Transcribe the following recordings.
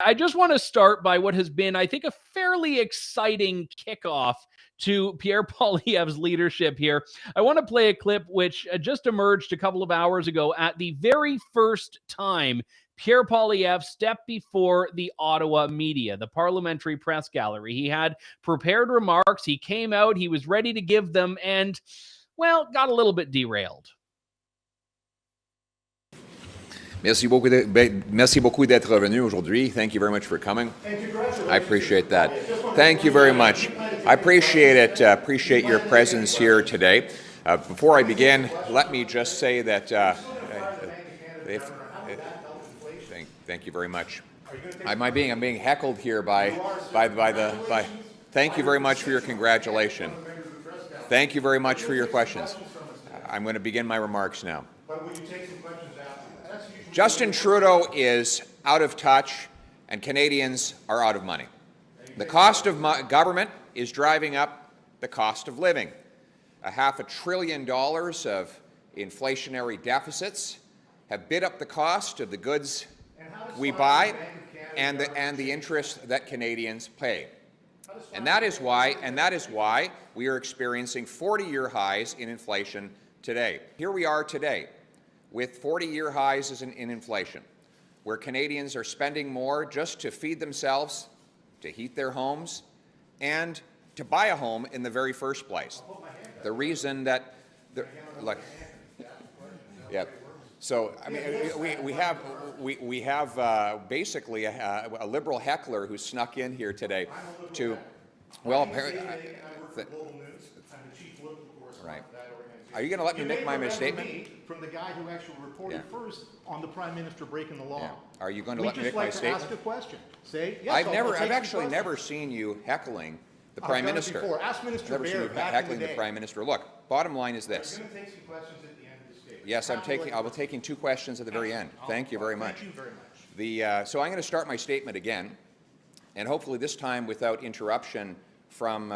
I just want to start by what has been, I think, a fairly exciting kickoff to Pierre Poilievre's leadership here. I want to play a clip which just emerged a couple of hours ago at the very first time Pierre Poilievre stepped before the Ottawa media, the parliamentary press gallery. He had prepared remarks. He came out, he was ready to give them, and, well, got a little bit derailed. Merci beaucoup d'être revenu aujourd'hui. Thank you very much for coming. I appreciate that. Thank you very much. I appreciate it. Appreciate your presence here today. Before I begin, let me just say that thank you very much. I'm being heckled here by. Thank you very much for your congratulation. Thank you very much for your questions. I'm going to begin my remarks now. Justin Trudeau is out of touch, and Canadians are out of money. The cost of government is driving up the cost of living. $500 billion of inflationary deficits have bid up the cost of the goods we buy and the interest that Canadians pay. And that is why we are experiencing 40-year highs in inflation today. Here we are today, with 40-year highs in inflation, where Canadians are spending more just to feed themselves, to heat their homes, and to buy a home in the very first place. The reason that, So I mean, we have basically a liberal heckler who snuck in here today to, well, apparently, right. Are you going to let me make my misstatement? From the guy who actually reported first on the Prime Minister breaking the law. Yeah. Are you going to let me make my statement? Ask a question. Say yes. I've actually never seen you heckling the Prime Minister. Ask Minister I've never seen you heckling the Prime Minister. Look, bottom line is this. I'm going to take some questions at the end of the statement. Yes, I'll be taking 2 questions at the very end. Thank you very much. Thank you very much. So I'm going to start my statement again, and hopefully this time without interruption from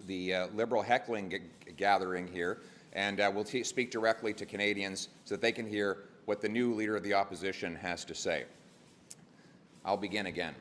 the Liberal heckling gathering here. And we'll speak directly to Canadians so that they can hear what the new Leader of the Opposition has to say. I'll begin again.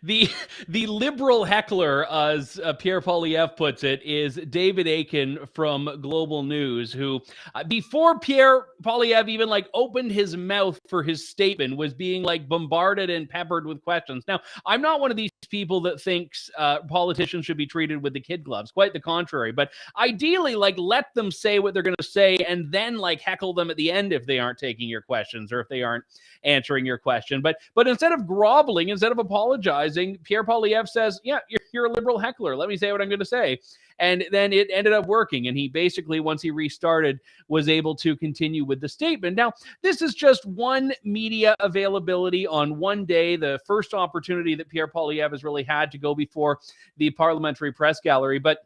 The liberal heckler, as Pierre Poilievre puts it, is David Akin from Global News, who, before Pierre Poilievre even opened his mouth for his statement, was being bombarded and peppered with questions. Now, I'm not one of these people that thinks politicians should be treated with the kid gloves. Quite the contrary. But ideally, let them say what they're going to say and then heckle them at the end if they aren't taking your questions or if they aren't answering your question. But instead of groveling, instead of apologizing, Pierre Poilievre says, yeah, you're a liberal heckler. Let me say what I'm going to say. And then it ended up working. And he basically, once he restarted, was able to continue with the statement. Now, this is just one media availability on one day, the first opportunity that Pierre Poilievre has really had to go before the parliamentary press gallery. But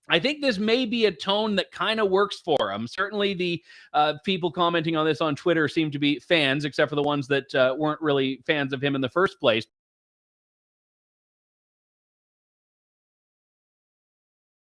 I think this may be a tone that kind of works for him. Certainly the people commenting on this on Twitter seem to be fans, except for the ones that weren't really fans of him in the first place.